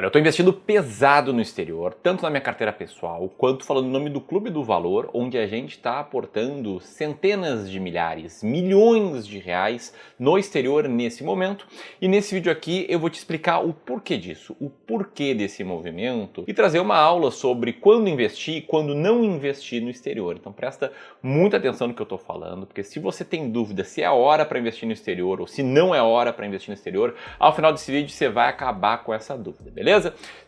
Olha, eu estou investindo pesado no exterior, tanto na minha carteira pessoal, quanto falando em nome do Clube do Valor, onde a gente está aportando centenas de milhares, milhões de reais no exterior nesse momento. E nesse vídeo aqui eu vou te explicar o porquê disso, o porquê desse movimento e trazer uma aula sobre quando investir e quando não investir no exterior. Então presta muita atenção no que eu estou falando, porque se você tem dúvida se é hora para investir no exterior ou se não é hora para investir no exterior, ao final desse vídeo você vai acabar com essa dúvida, beleza?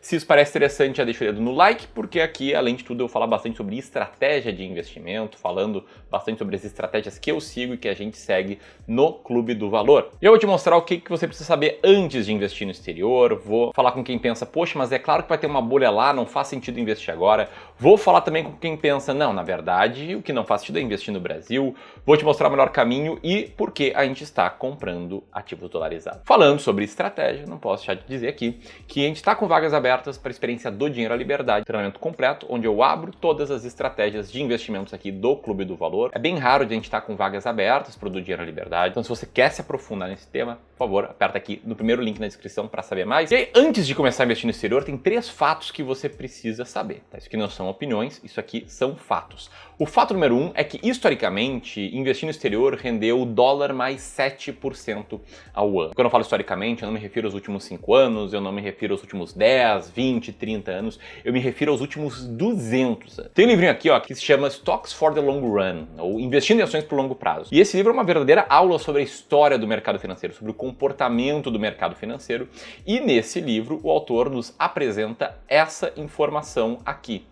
Se isso parece interessante, já deixa o dedo no like, porque aqui, além de tudo, eu falo bastante sobre estratégia de investimento, falando bastante sobre as estratégias que eu sigo e que a gente segue no Clube do Valor. E eu vou te mostrar o que você precisa saber antes de investir no exterior, vou falar com quem pensa, poxa, mas é claro que vai ter uma bolha lá, não faz sentido investir agora. Vou falar também com quem pensa, não, na verdade, o que não faz sentido é investir no Brasil. Vou te mostrar o melhor caminho e por que a gente está comprando ativos dolarizados. Falando sobre estratégia, não posso deixar de dizer aqui que a gente está com vagas abertas para a experiência do Dinheiro à Liberdade, treinamento completo, onde eu abro todas as estratégias de investimentos aqui do Clube do Valor. É bem raro de a gente estar com vagas abertas para o do Dinheiro à Liberdade, então se você quer se aprofundar nesse tema, por favor, aperta aqui no primeiro link na descrição para saber mais. E aí, antes de começar a investir no exterior, tem 3 fatos que você precisa saber. Tá? Isso aqui não são opiniões, isso aqui são fatos. O fato número 1 é que, historicamente, investir no exterior rendeu dólar mais 7% ao ano. Quando eu falo historicamente, eu não me refiro aos últimos 5 anos, eu não me refiro aos últimos 10, 20, 30 anos, eu me refiro aos últimos 200. Tem um livrinho aqui, ó, que se chama Stocks for the Long Run, ou Investindo em Ações por Longo Prazo. E esse livro é uma verdadeira aula sobre a história do mercado financeiro, sobre o comportamento do mercado financeiro. E nesse livro, o autor nos apresenta essa informação aqui.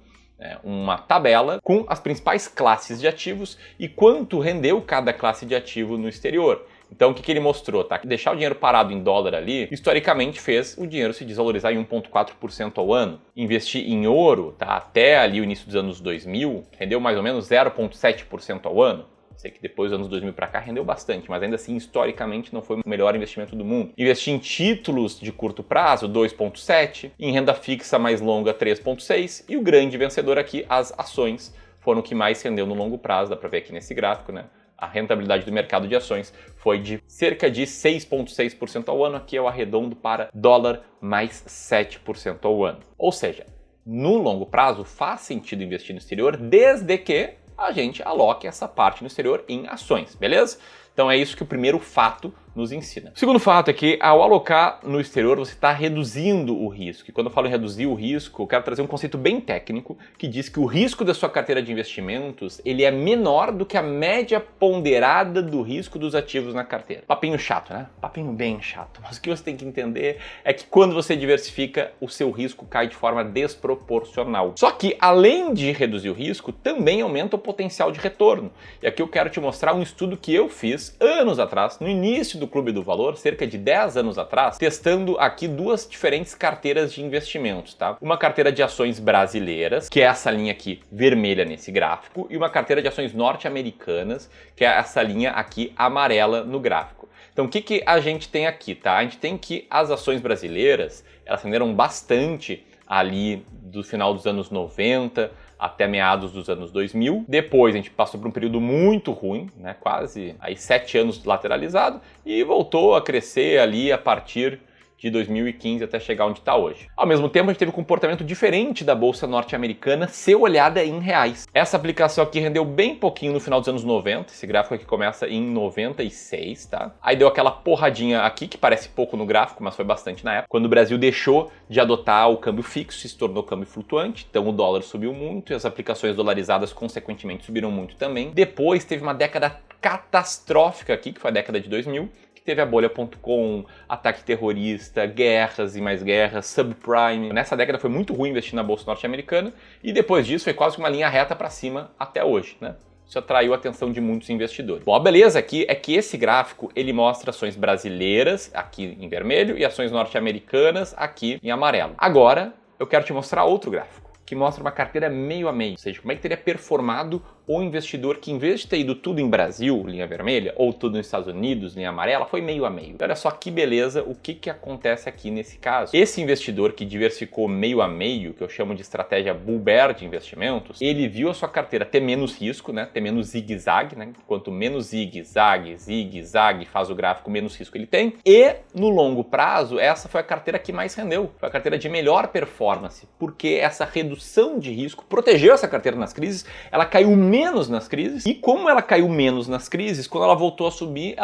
Uma tabela com as principais classes de ativos e quanto rendeu cada classe de ativo no exterior. Então o que ele mostrou? Tá? Que deixar o dinheiro parado em dólar ali, historicamente fez o dinheiro se desvalorizar em 1,4% ao ano. Investir em ouro, tá? Até ali o início dos anos 2000, rendeu mais ou menos 0,7% ao ano. Sei que depois dos anos 2000 para cá rendeu bastante, mas ainda assim, historicamente, não foi o melhor investimento do mundo. Investir em títulos de curto prazo, 2,7%, em renda fixa mais longa, 3,6%, e o grande vencedor aqui, as ações, foram o que mais rendeu no longo prazo, dá para ver aqui nesse gráfico, né? A rentabilidade do mercado de ações foi de cerca de 6,6% ao ano, aqui é o arredondo para dólar mais 7% ao ano. Ou seja, no longo prazo faz sentido investir no exterior desde que a gente aloque essa parte no exterior em ações, beleza? Então é isso que o primeiro fato nos ensina. O segundo fato é que ao alocar no exterior você está reduzindo o risco. E quando eu falo em reduzir o risco, eu quero trazer um conceito bem técnico que diz que o risco da sua carteira de investimentos ele é menor do que a média ponderada do risco dos ativos na carteira. Papinho chato, né? Papinho bem chato. Mas o que você tem que entender é que quando você diversifica, o seu risco cai de forma desproporcional. Só que além de reduzir o risco, também aumenta o potencial de retorno. E aqui eu quero te mostrar um estudo que eu fiz anos atrás, no início do Clube do Valor, cerca de 10 anos atrás, testando aqui 2 diferentes carteiras de investimentos, tá? Uma carteira de ações brasileiras, que é essa linha aqui vermelha nesse gráfico, e uma carteira de ações norte-americanas, que é essa linha aqui amarela no gráfico. Então o que a gente tem aqui, tá? A gente tem que as ações brasileiras, elas renderam bastante ali do final dos anos 90 até meados dos anos 2000. Depois a gente passou por um período muito ruim, né, quase aí 7 anos lateralizado, e voltou a crescer ali a partir de 2015 até chegar onde está hoje. Ao mesmo tempo, a gente teve um comportamento diferente da bolsa norte-americana se olhada em reais. Essa aplicação aqui rendeu bem pouquinho no final dos anos 90, esse gráfico aqui começa em 96, tá? Aí deu aquela porradinha aqui, que parece pouco no gráfico, mas foi bastante na época, quando o Brasil deixou de adotar o câmbio fixo e se tornou câmbio flutuante, então o dólar subiu muito e as aplicações dolarizadas consequentemente subiram muito também. Depois teve uma década catastrófica aqui, que foi a década de 2000, teve a bolha.com, ataque terrorista, guerras e mais guerras, subprime. Nessa década foi muito ruim investir na bolsa norte-americana e depois disso foi quase uma linha reta para cima até hoje, né? Isso atraiu a atenção de muitos investidores. Bom, a beleza aqui é que esse gráfico ele mostra ações brasileiras aqui em vermelho e ações norte-americanas aqui em amarelo. Agora eu quero te mostrar outro gráfico que mostra uma carteira meio a meio, ou seja, como é que teria performado o investidor que, em vez de ter ido tudo em Brasil, linha vermelha, ou tudo nos Estados Unidos, linha amarela, foi meio a meio. Olha só que beleza o que acontece aqui nesse caso. Esse investidor que diversificou meio a meio, que eu chamo de estratégia bull bear de investimentos, ele viu a sua carteira ter menos risco, né? Ter menos zigue-zague, né? Quanto menos zigue-zague, zigue-zague faz o gráfico, menos risco ele tem. E no longo prazo, essa foi a carteira que mais rendeu. Foi a carteira de melhor performance, porque essa redução de risco protegeu essa carteira nas crises, ela caiu menos nas crises, e como ela caiu menos nas crises, quando ela voltou a subir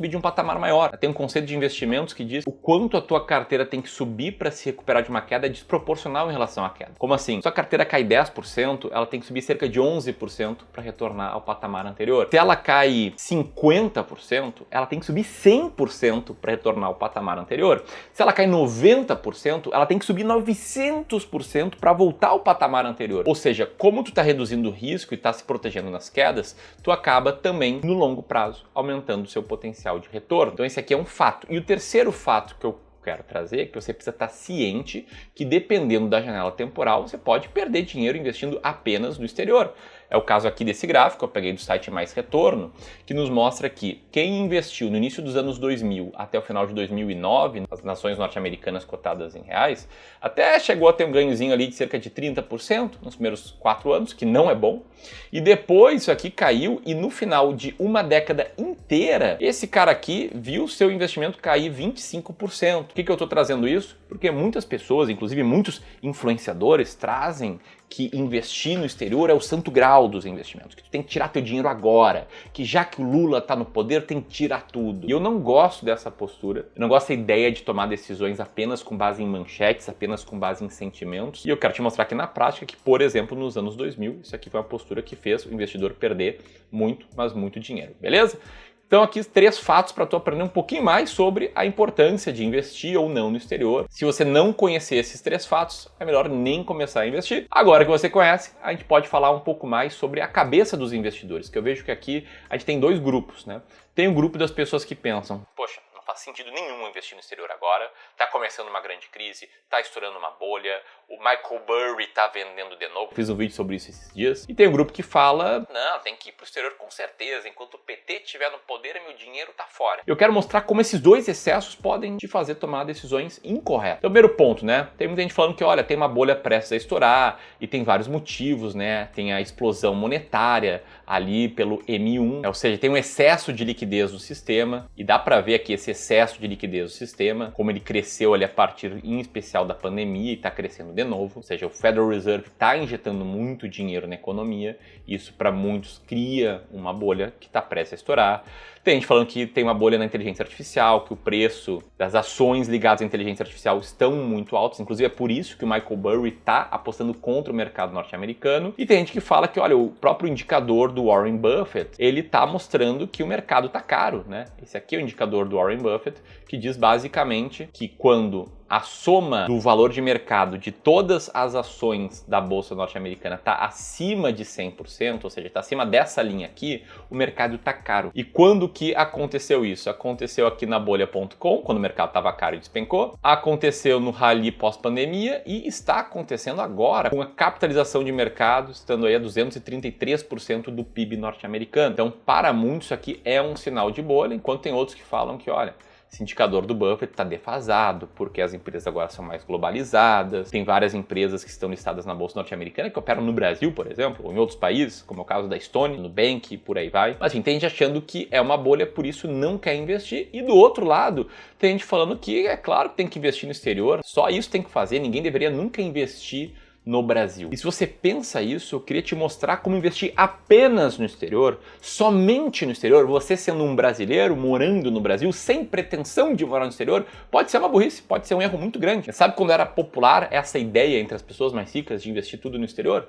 de um patamar maior. Tem um conceito de investimentos que diz o quanto a tua carteira tem que subir para se recuperar de uma queda é desproporcional em relação à queda. Como assim? Se a carteira cai 10%, ela tem que subir cerca de 11% para retornar ao patamar anterior. Se ela cai 50%, ela tem que subir 100% para retornar ao patamar anterior. Se ela cai 90%, ela tem que subir 900% para voltar ao patamar anterior. Ou seja, como tu está reduzindo o risco e está se protegendo nas quedas, tu acaba também, no longo prazo, aumentando o seu potencial de retorno. Então esse aqui é um fato. E o terceiro fato que eu quero trazer é que você precisa estar ciente que, dependendo da janela temporal, você pode perder dinheiro investindo apenas no exterior. É o caso aqui desse gráfico, eu peguei do site Mais Retorno, que nos mostra que quem investiu no início dos anos 2000 até o final de 2009, nas nações norte-americanas cotadas em reais, até chegou a ter um ganhozinho ali de cerca de 30% nos primeiros 4 anos, que não é bom, e depois isso aqui caiu e no final de uma década inteira, esse cara aqui viu seu investimento cair 25%. Por que eu estou trazendo isso? Porque muitas pessoas, inclusive muitos influenciadores, trazem que investir no exterior é o santo grau dos investimentos, que tu tem que tirar teu dinheiro agora, que já que o Lula está no poder, tem que tirar tudo. E eu não gosto dessa postura, eu não gosto da ideia de tomar decisões apenas com base em manchetes, apenas com base em sentimentos. E eu quero te mostrar aqui na prática que, por exemplo, nos anos 2000, isso aqui foi uma postura que fez o investidor perder muito, mas muito dinheiro, beleza? Então aqui 3 fatos para tu aprender um pouquinho mais sobre a importância de investir ou não no exterior. Se você não conhecer esses 3 fatos, é melhor nem começar a investir. Agora que você conhece, a gente pode falar um pouco mais sobre a cabeça dos investidores, que eu vejo que aqui a gente tem 2 grupos, né? Tem o grupo das pessoas que pensam, poxa, não faz sentido nenhum investir no exterior agora, tá começando uma grande crise, tá estourando uma bolha, o Michael Burry tá vendendo de novo. Fiz um vídeo sobre isso esses dias. E tem um grupo que fala, não, tem que ir pro exterior com certeza, enquanto o PT estiver no poder, meu dinheiro tá fora. Eu quero mostrar como esses 2 excessos podem te fazer tomar decisões incorretas. Então, primeiro ponto, né? Tem muita gente falando que, olha, tem uma bolha prestes a estourar, e tem vários motivos, né? Tem a explosão monetária ali pelo M1, ou seja, tem um excesso de liquidez no sistema, e dá pra ver aqui esse excesso de liquidez no sistema, como ele cresceu ali a partir, em especial, da pandemia, e tá crescendo de novo, ou seja, o Federal Reserve está injetando muito dinheiro na economia, e isso para muitos cria uma bolha que está prestes a estourar. Tem gente falando que tem uma bolha na inteligência artificial, que o preço das ações ligadas à inteligência artificial estão muito altos, inclusive é por isso que o Michael Burry está apostando contra o mercado norte-americano. E tem gente que fala que, olha, o próprio indicador do Warren Buffett, ele está mostrando que o mercado está caro, né? Esse aqui é o indicador do Warren Buffett, que diz basicamente que quando a soma do valor de mercado de todas as ações da bolsa norte-americana está acima de 100%, ou seja, está acima dessa linha aqui, o mercado está caro. E quando que aconteceu isso? Aconteceu aqui na bolha.com, quando o mercado estava caro e despencou, aconteceu no rally pós-pandemia e está acontecendo agora com a capitalização de mercado estando aí a 233% do PIB norte-americano. Então, para muitos, isso aqui é um sinal de bolha, enquanto tem outros que falam que, olha, esse indicador do Buffett está defasado, porque as empresas agora são mais globalizadas, tem várias empresas que estão listadas na Bolsa Norte-Americana que operam no Brasil, por exemplo, ou em outros países, como é o caso da Estônia, Nubank e por aí vai. Mas, enfim, tem gente achando que é uma bolha, por isso não quer investir. E do outro lado, tem gente falando que é claro que tem que investir no exterior, só isso tem que fazer, ninguém deveria nunca investir no Brasil. E se você pensa isso, eu queria te mostrar como investir apenas no exterior, somente no exterior, você sendo um brasileiro, morando no Brasil, sem pretensão de morar no exterior, pode ser uma burrice, pode ser um erro muito grande. Sabe quando era popular essa ideia entre as pessoas mais ricas de investir tudo no exterior?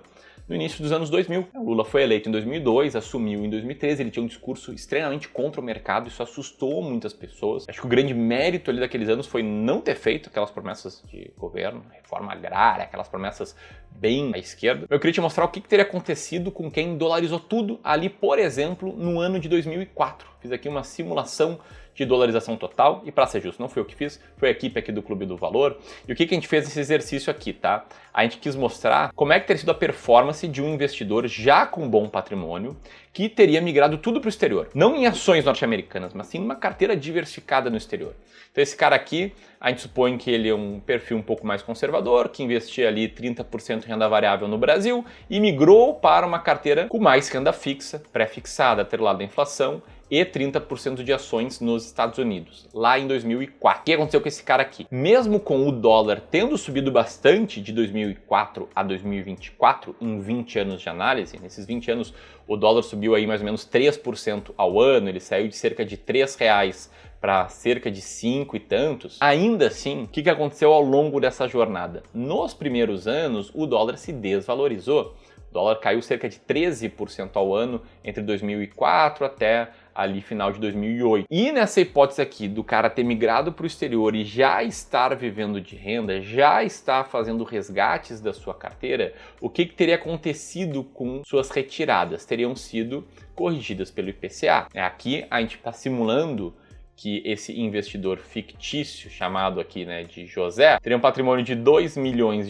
No início dos anos 2000. O Lula foi eleito em 2002, assumiu em 2013, ele tinha um discurso extremamente contra o mercado, isso assustou muitas pessoas. Acho que o grande mérito ali daqueles anos foi não ter feito aquelas promessas de governo, reforma agrária, aquelas promessas bem à esquerda. Eu queria te mostrar o que teria acontecido com quem dolarizou tudo ali, por exemplo, no ano de 2004. Fiz aqui uma simulação de dolarização total, e para ser justo, não foi eu que fiz, foi a equipe aqui do Clube do Valor. E o que a gente fez nesse exercício aqui, tá? A gente quis mostrar como é que teria sido a performance de um investidor já com bom patrimônio, que teria migrado tudo para o exterior. Não em ações norte-americanas, mas sim numa carteira diversificada no exterior. Então esse cara aqui, a gente supõe que ele é um perfil um pouco mais conservador, que investia ali 30% em renda variável no Brasil e migrou para uma carteira com mais renda fixa, pré-fixada, atrelada à inflação, e 30% de ações nos Estados Unidos, lá em 2004. O que aconteceu com esse cara aqui? Mesmo com o dólar tendo subido bastante de 2004 a 2024, em 20 anos de análise, nesses 20 anos o dólar subiu aí mais ou menos 3% ao ano, ele saiu de cerca de R$3 para cerca de 5 e tantos. Ainda assim, o que aconteceu ao longo dessa jornada? Nos primeiros anos, o dólar se desvalorizou. O dólar caiu cerca de 13% ao ano entre 2004 até ali final de 2008. E nessa hipótese aqui do cara ter migrado para o exterior e já estar vivendo de renda, já estar fazendo resgates da sua carteira, o que teria acontecido com suas retiradas? Teriam sido corrigidas pelo IPCA. Aqui a gente está simulando que esse investidor fictício, chamado aqui de José, teria um patrimônio de R$2 milhões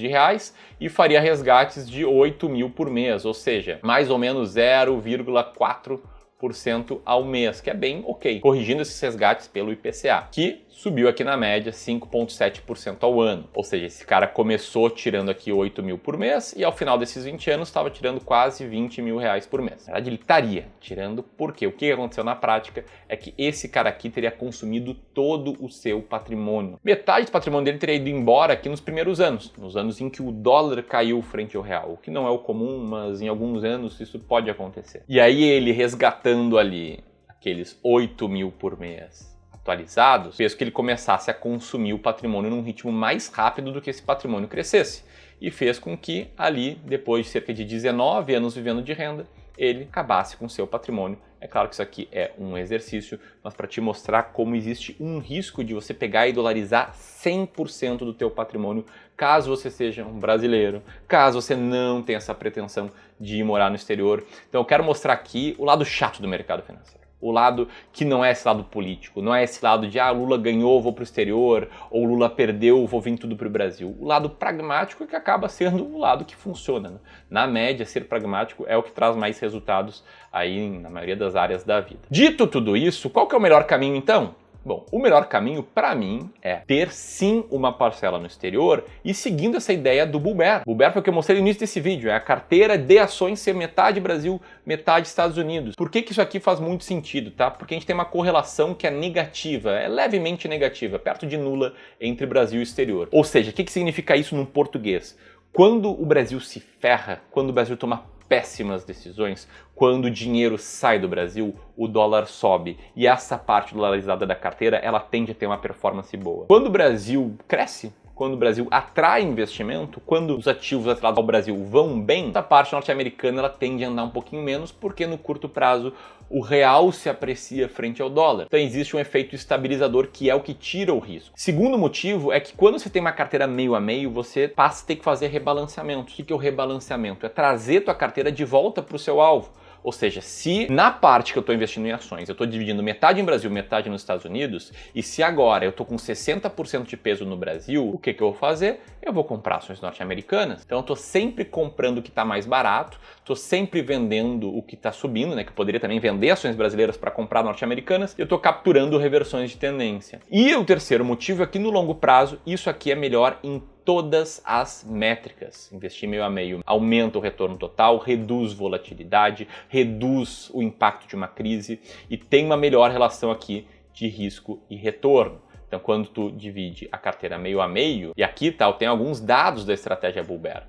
e faria resgates de 8 mil por mês, ou seja, mais ou menos 0,4% ao mês, que é bem ok, corrigindo esses resgates pelo IPCA, que subiu aqui na média 5,7% ao ano. Ou seja, esse cara começou tirando aqui 8 mil por mês e ao final desses 20 anos estava tirando quase R$20 mil por mês. Na verdade, ele estaria tirando porque o que aconteceu na prática é que esse cara aqui teria consumido todo o seu patrimônio. Metade do patrimônio dele teria ido embora aqui nos primeiros anos, nos anos em que o dólar caiu frente ao real, o que não é o comum, mas em alguns anos isso pode acontecer. E aí ele resgatando ali aqueles 8 mil por mês atualizados, fez que ele começasse a consumir o patrimônio num ritmo mais rápido do que esse patrimônio crescesse. E fez com que ali, depois de cerca de 19 anos vivendo de renda, ele acabasse com seu patrimônio. É claro que isso aqui é um exercício, mas para te mostrar como existe um risco de você pegar e dolarizar 100% do teu patrimônio, caso você seja um brasileiro, caso você não tenha essa pretensão de ir morar no exterior. Então eu quero mostrar aqui o lado chato do mercado financeiro. O lado que não é esse lado político, não é esse lado de Lula ganhou, vou para o exterior, ou Lula perdeu, vou vir tudo para o Brasil. O lado pragmático é que acaba sendo o lado que funciona, né? Na média, ser pragmático é o que traz mais resultados aí na maioria das áreas da vida. Dito tudo isso, qual que é o melhor caminho então? Bom, o melhor caminho para mim é ter sim uma parcela no exterior e seguindo essa ideia do Bull Bear. Bull Bear foi o que eu mostrei no início desse vídeo, é a carteira de ações ser metade Brasil, metade Estados Unidos. Por que isso aqui faz muito sentido, tá? Porque a gente tem uma correlação que é negativa, é levemente negativa, perto de nula entre Brasil e exterior. Ou seja, o que significa isso no português? Quando o Brasil se ferra, quando o Brasil toma péssimas decisões, quando o dinheiro sai do Brasil, o dólar sobe e essa parte dolarizada da carteira, ela tende a ter uma performance boa. Quando o Brasil cresce, quando o Brasil atrai investimento, quando os ativos atrelados ao Brasil vão bem, essa parte norte-americana ela tende a andar um pouquinho menos, porque no curto prazo o real se aprecia frente ao dólar. Então existe um efeito estabilizador que é o que tira o risco. Segundo motivo é que quando você tem uma carteira meio a meio, você passa a ter que fazer rebalanceamento. O que é o rebalanceamento? É trazer tua carteira de volta para o seu alvo. Ou seja, se na parte que eu estou investindo em ações, eu estou dividindo metade em Brasil, metade nos Estados Unidos, e se agora eu estou com 60% de peso no Brasil, o que eu vou fazer? Eu vou comprar ações norte-americanas. Então eu estou sempre comprando o que está mais barato, estou sempre vendendo o que está subindo, que eu poderia também vender ações brasileiras para comprar norte-americanas, e eu estou capturando reversões de tendência. E o terceiro motivo é que no longo prazo, isso aqui é melhor em todas as métricas. Investir meio a meio aumenta o retorno total, reduz volatilidade, reduz o impacto de uma crise e tem uma melhor relação aqui de risco e retorno. Então, quando tu divide a carteira meio a meio, e aqui eu tenho alguns dados da estratégia Bull Bear.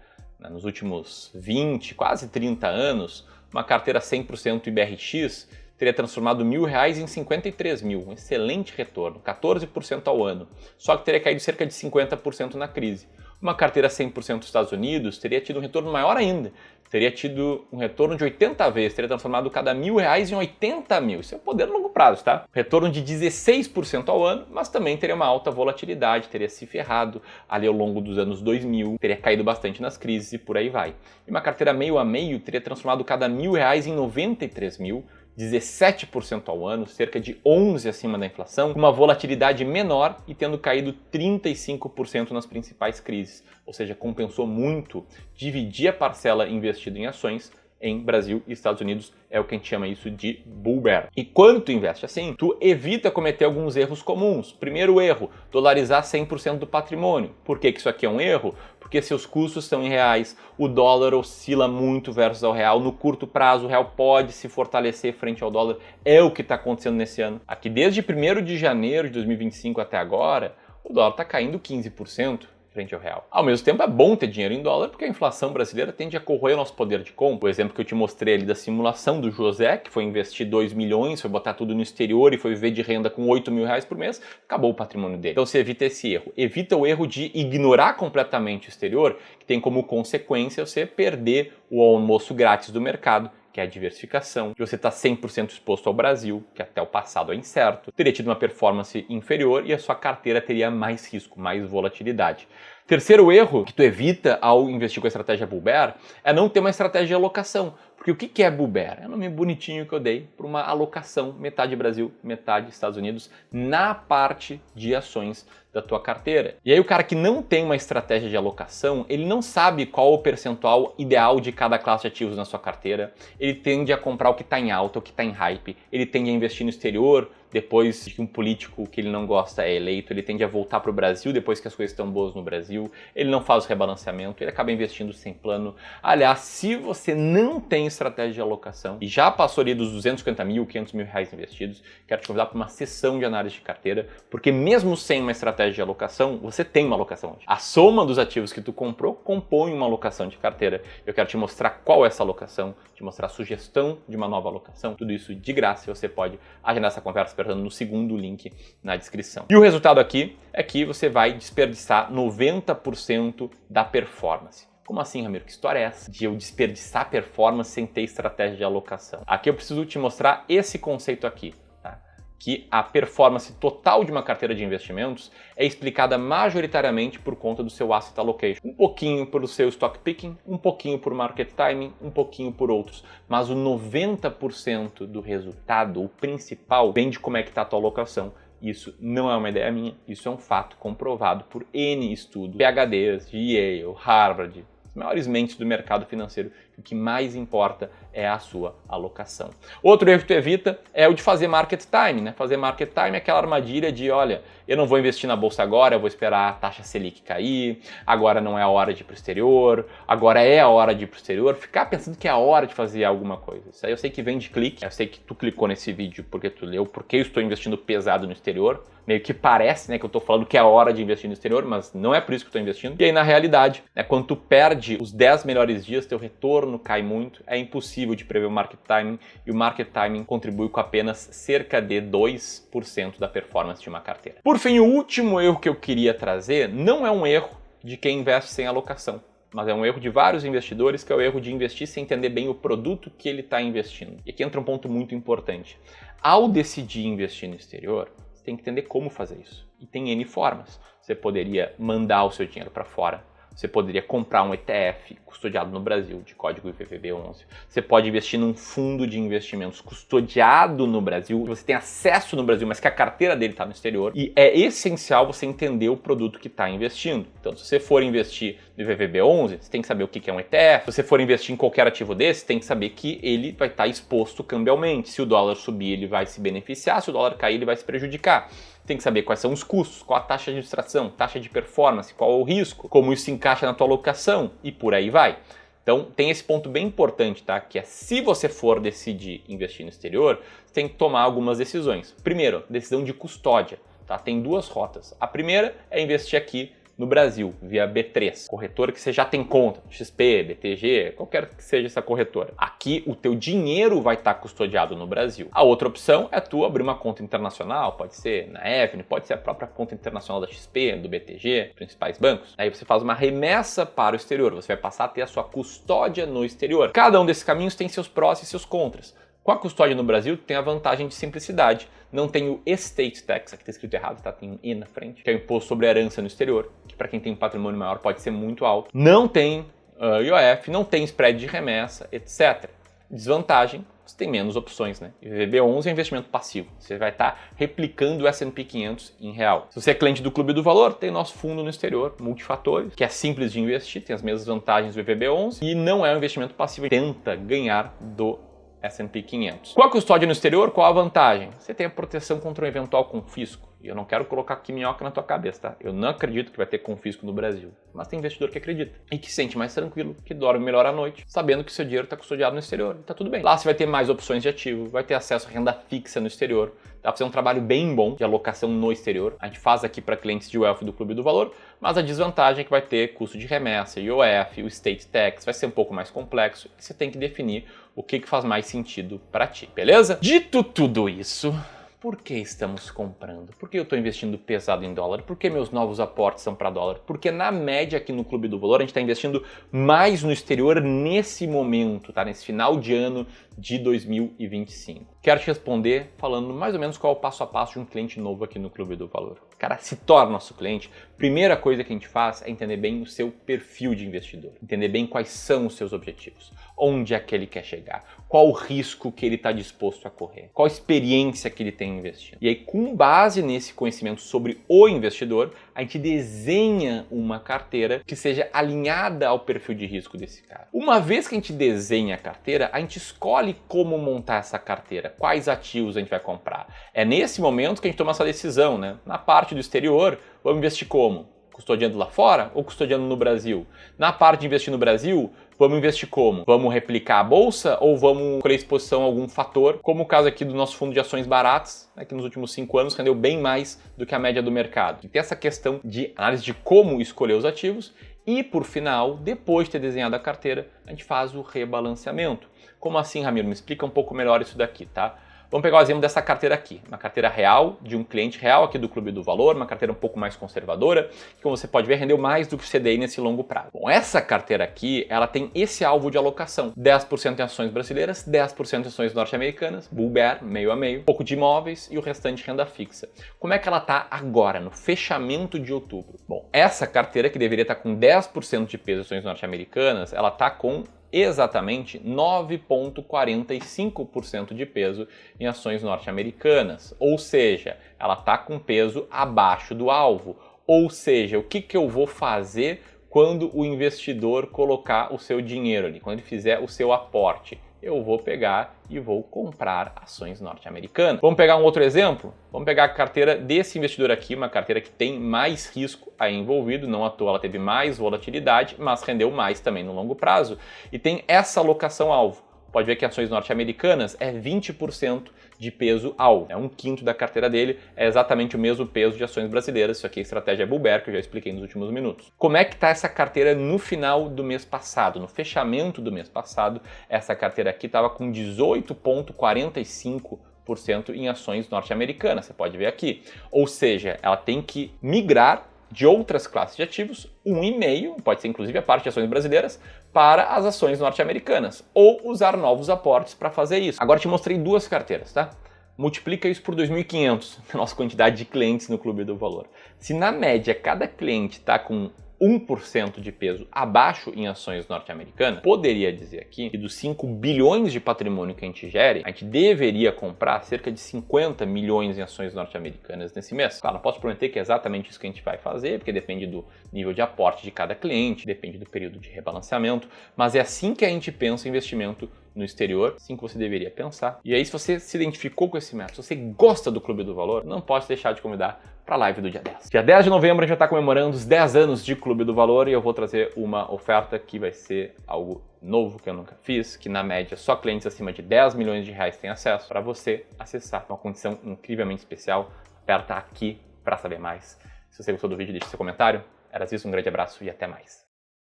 Nos últimos 20, quase 30 anos, uma carteira 100% IBRX teria transformado R$1.000 em 53 mil, um excelente retorno, 14% ao ano, só que teria caído cerca de 50% na crise. Uma carteira 100% dos Estados Unidos teria tido um retorno maior ainda, teria tido um retorno de 80 vezes, teria transformado cada R$1.000 em 80 mil, isso é poder no longo prazo, tá? Retorno de 16% ao ano, mas também teria uma alta volatilidade, teria se ferrado ali ao longo dos anos 2000, teria caído bastante nas crises e por aí vai. E uma carteira meio a meio teria transformado cada R$1.000 em 93 mil, 17% ao ano, cerca de 11% acima da inflação, com uma volatilidade menor e tendo caído 35% nas principais crises. Ou seja, compensou muito dividir a parcela investida em ações em Brasil e Estados Unidos, é o que a gente chama isso de bull bear. E quando tu investe assim, tu evita cometer alguns erros comuns. Primeiro erro, dolarizar 100% do patrimônio. Por que isso aqui é um erro? Porque seus custos são em reais, o dólar oscila muito versus ao real, no curto prazo o real pode se fortalecer frente ao dólar, é o que está acontecendo nesse ano. Aqui desde 1º de janeiro de 2025 até agora, o dólar está caindo 15%. Frente ao real. Ao mesmo tempo é bom ter dinheiro em dólar porque a inflação brasileira tende a corroer o nosso poder de compra. O exemplo que eu te mostrei ali da simulação do José, que foi investir 2 milhões, foi botar tudo no exterior e foi viver de renda com 8 mil reais por mês, acabou o patrimônio dele. Então você evita esse erro. Evita o erro de ignorar completamente o exterior, que tem como consequência você perder o almoço grátis do mercado, que é a diversificação, que você está 100% exposto ao Brasil, que até o passado é incerto, teria tido uma performance inferior e a sua carteira teria mais risco, mais volatilidade. Terceiro erro que tu evita ao investir com a estratégia bull bear é não ter uma estratégia de alocação. Porque o que é bull bear? É um nome bonitinho que eu dei para uma alocação, metade Brasil, metade Estados Unidos, na parte de ações da tua carteira. E aí o cara que não tem uma estratégia de alocação, ele não sabe qual o percentual ideal de cada classe de ativos na sua carteira, ele tende a comprar o que está em alta, o que está em hype, ele tende a investir no exterior, depois que um político que ele não gosta é eleito, ele tende a voltar para o Brasil depois que as coisas estão boas no Brasil, ele não faz o rebalanceamento, ele acaba investindo sem plano. Aliás, se você não tem estratégia de alocação e já passou ali dos 250 mil, 500 mil reais investidos, quero te convidar para uma sessão de análise de carteira, porque mesmo sem uma estratégia de alocação, você tem uma alocação hoje. A soma dos ativos que tu comprou compõe uma alocação de carteira. Eu quero te mostrar qual é essa alocação, te mostrar a sugestão de uma nova alocação, tudo isso de graça e você pode agendar essa conversa apertando no segundo link na descrição. E o resultado aqui é que você vai desperdiçar 90% da performance. Como assim, Ramiro? Que história é essa de eu desperdiçar performance sem ter estratégia de alocação? Aqui eu preciso te mostrar esse conceito aqui, tá? Que a performance total de uma carteira de investimentos é explicada majoritariamente por conta do seu asset allocation. Um pouquinho pelo seu stock picking, um pouquinho por market timing, um pouquinho por outros. Mas o 90% do resultado, o principal, vem de como é que está a tua alocação. Isso não é uma ideia minha, isso é um fato comprovado por N estudos, PhDs de Yale, Harvard, as maiores mentes do mercado financeiro, que o que mais importa é a sua alocação. Outro erro que tu evita é o de fazer market time, né? Fazer market time é aquela armadilha de, olha, eu não vou investir na bolsa agora, eu vou esperar a taxa Selic cair, agora não é a hora de ir para o exterior, agora é a hora de ir para o exterior, ficar pensando que é a hora de fazer alguma coisa. Isso aí eu sei que vem de clique, eu sei que tu clicou nesse vídeo porque tu leu, porque eu estou investindo pesado no exterior, meio que parece, né, que eu estou falando que é a hora de investir no exterior, mas não é por isso que eu estou investindo. E aí, na realidade, né, quando tu perde os 10 melhores dias, teu retorno cai muito, é impossível de prever o market timing, e o market timing contribui com apenas cerca de 2% da performance de uma carteira. Por fim, o último erro que eu queria trazer não é um erro de quem investe sem alocação, mas é um erro de vários investidores, que é o erro de investir sem entender bem o produto que ele está investindo. E aqui entra um ponto muito importante. Ao decidir investir no exterior, você tem que entender como fazer isso. E tem N formas. Você poderia mandar o seu dinheiro para fora. Você poderia comprar um ETF custodiado no Brasil, de código IPVB11. Você pode investir num fundo de investimentos custodiado no Brasil. Você tem acesso no Brasil, mas que a carteira dele está no exterior. E é essencial você entender o produto que está investindo. Então, se você for investir no IPVB11, você tem que saber o que é um ETF. Se você for investir em qualquer ativo desse, tem que saber que ele vai estar exposto cambialmente. Se o dólar subir, ele vai se beneficiar. Se o dólar cair, ele vai se prejudicar. Tem que saber quais são os custos, qual a taxa de administração, taxa de performance, qual é o risco, como isso se encaixa na tua alocação e por aí vai. Então tem esse ponto bem importante, tá? Que é, se você for decidir investir no exterior, você tem que tomar algumas decisões. Primeiro, decisão de custódia, tá? Tem duas rotas. A primeira é investir aqui no Brasil, via B3, corretora que você já tem conta, XP, BTG, qualquer que seja essa corretora. Aqui o teu dinheiro vai estar custodiado no Brasil. A outra opção é tu abrir uma conta internacional, pode ser na Avenue, pode ser a própria conta internacional da XP, do BTG, principais bancos. Aí você faz uma remessa para o exterior, você vai passar a ter a sua custódia no exterior. Cada um desses caminhos tem seus prós e seus contras. Com a custódia no Brasil, tem a vantagem de simplicidade. Não tem o estate tax, aqui está escrito errado, tá? Tem um E na frente, que é o imposto sobre a herança no exterior, que para quem tem um patrimônio maior pode ser muito alto. Não tem IOF, não tem spread de remessa, etc. Desvantagem, você tem menos opções, né? E VB11 é investimento passivo. Você vai estar replicando o S&P 500 em real. Se você é cliente do Clube do Valor, tem nosso fundo no exterior, multifatores, que é simples de investir, tem as mesmas vantagens do VB11 e não é um investimento passivo. Tenta ganhar do S&P 500. Com a custódia no exterior, qual a vantagem? Você tem a proteção contra um eventual confisco. E eu não quero colocar aqui minhoca na tua cabeça, tá? Eu não acredito que vai ter confisco no Brasil. Mas tem investidor que acredita. E que se sente mais tranquilo, que dorme melhor à noite, sabendo que seu dinheiro está custodiado no exterior. Tá tudo bem. Lá você vai ter mais opções de ativo, vai ter acesso à renda fixa no exterior. Dá para fazer um trabalho bem bom de alocação no exterior. A gente faz aqui para clientes de Wealth do Clube do Valor, mas a desvantagem é que vai ter custo de remessa, IOF, o State Tax, vai ser um pouco mais complexo e você tem que definir o que faz mais sentido para ti, beleza? Dito tudo isso, por que estamos comprando? Por que eu estou investindo pesado em dólar? Por que meus novos aportes são para dólar? Porque na média aqui no Clube do Valor a gente está investindo mais no exterior nesse momento, tá? Nesse final de ano de 2025. Quero te responder falando mais ou menos qual é o passo a passo de um cliente novo aqui no Clube do Valor. O cara se torna nosso cliente, primeira coisa que a gente faz é entender bem o seu perfil de investidor, entender bem quais são os seus objetivos, onde é que ele quer chegar, qual o risco que ele está disposto a correr, qual a experiência que ele tem investindo. E aí, com base nesse conhecimento sobre o investidor, a gente desenha uma carteira que seja alinhada ao perfil de risco desse cara. Uma vez que a gente desenha a carteira, a gente escolhe como montar essa carteira, quais ativos a gente vai comprar. É nesse momento que a gente toma essa decisão, né? Na parte do exterior, vamos investir como? Custodiando lá fora ou custodiando no Brasil? Na parte de investir no Brasil, vamos investir como? Vamos replicar a bolsa ou vamos colher exposição a algum fator, como o caso aqui do nosso fundo de ações baratas, que nos últimos 5 anos rendeu bem mais do que a média do mercado. E tem essa questão de análise de como escolher os ativos e, por final, depois de ter desenhado a carteira, a gente faz o rebalanceamento. Como assim, Ramiro? Me explica um pouco melhor isso daqui, tá? Vamos pegar o exemplo dessa carteira aqui, uma carteira real, de um cliente real aqui do Clube do Valor, uma carteira um pouco mais conservadora, que como você pode ver, rendeu mais do que o CDI nesse longo prazo. Bom, essa carteira aqui, ela tem esse alvo de alocação, 10% em ações brasileiras, 10% em ações norte-americanas, bull bear, meio a meio, um pouco de imóveis e o restante renda fixa. Como é que ela está agora, no fechamento de outubro? Bom, essa carteira que deveria estar com 10% de peso em ações norte-americanas, ela está com exatamente 9,45% de peso em ações norte-americanas, ou seja, ela está com peso abaixo do alvo. Ou seja, o que eu vou fazer quando o investidor colocar o seu dinheiro ali, quando ele fizer o seu aporte? Eu vou pegar e vou comprar ações norte-americanas. Vamos pegar um outro exemplo? Vamos pegar a carteira desse investidor aqui, uma carteira que tem mais risco aí envolvido, não à toa ela teve mais volatilidade, mas rendeu mais também no longo prazo e tem essa alocação alvo. Pode ver que ações norte-americanas é 20% de peso alvo. É 1/5 da carteira dele, é exatamente o mesmo peso de ações brasileiras. Isso aqui é estratégia bull bear, que eu já expliquei nos últimos minutos. Como é que está essa carteira no final do mês passado? No fechamento do mês passado, essa carteira aqui estava com 18,45% em ações norte-americanas. Você pode ver aqui. Ou seja, ela tem que migrar de outras classes de ativos, 1,5, pode ser inclusive a parte de ações brasileiras, para as ações norte-americanas, ou usar novos aportes para fazer isso. Agora te mostrei duas carteiras, tá? Multiplica isso por 2.500, a nossa quantidade de clientes no Clube do Valor. Se na média cada cliente está com 1% de peso abaixo em ações norte-americanas, poderia dizer aqui que dos 5 bilhões de patrimônio que a gente gere, a gente deveria comprar cerca de 50 milhões em ações norte-americanas nesse mês. Claro, não posso prometer que é exatamente isso que a gente vai fazer, porque depende do nível de aporte de cada cliente, depende do período de rebalanceamento, mas é assim que a gente pensa em investimento no exterior, assim que você deveria pensar. E aí, se você se identificou com esse método, se você gosta do Clube do Valor, não posso deixar de convidar para a live do dia 10. Dia 10 de novembro a gente vai estar comemorando os 10 anos de Clube do Valor e eu vou trazer uma oferta que vai ser algo novo que eu nunca fiz, que na média só clientes acima de 10 milhões de reais têm acesso, para você acessar. Uma condição incrivelmente especial. Aperta aqui para saber mais. Se você gostou do vídeo, deixe seu comentário. Era isso, um grande abraço e até mais.